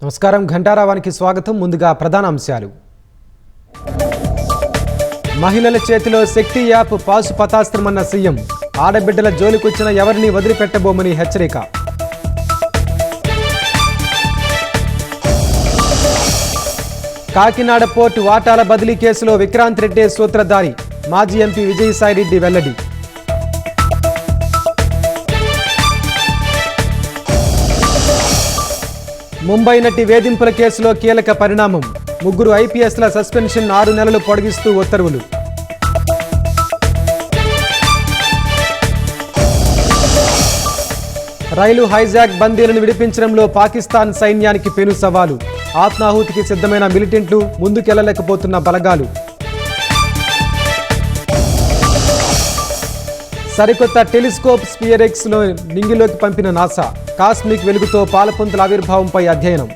నమస్కారం ఘంటారావానికి స్వాగతం. ముందుగా ప్రధాన అంశాలు. మహిళల చేతిలో శక్తి యాప్ పాశుపతాస్త్రమన్న సీఎం. ఆడబిడ్డల జోలికొచ్చిన ఎవరిని వదిలిపెట్టబోమని హెచ్చరిక. కాకినాడ పోర్టు వాటాల బదిలీ కేసులో విక్రాంత్ రెడ్డి సూత్రధారి. మాజీ ఎంపీ విజయసాయిరెడ్డి వెల్లడి. ముంబై నటి వేధింపుల కేసులో కీలక పరిణామం. ముగ్గురు ఐపీఎస్ల సస్పెన్షన్ 6 నెలలు పొడిగిస్తూ ఉత్తర్వులు. రైలు హైజాక్ బందీలను విడిపించడంలో పాకిస్తాన్ సైన్యానికి పెను సవాలు. ఆత్మాహుతికి సిద్ధమైన మిలిటెంట్లు, ముందుకెళ్లలేకపోతున్న బలగాలు. సరికొత్త టెలిస్కోప్ స్పియర్ ఎక్స్ లో నింగిలోకి పంపిన నాసా. కాస్మిక్ వెలుగుతో పాలపుంతల ఆవిర్భావంపై అధ్యయనం.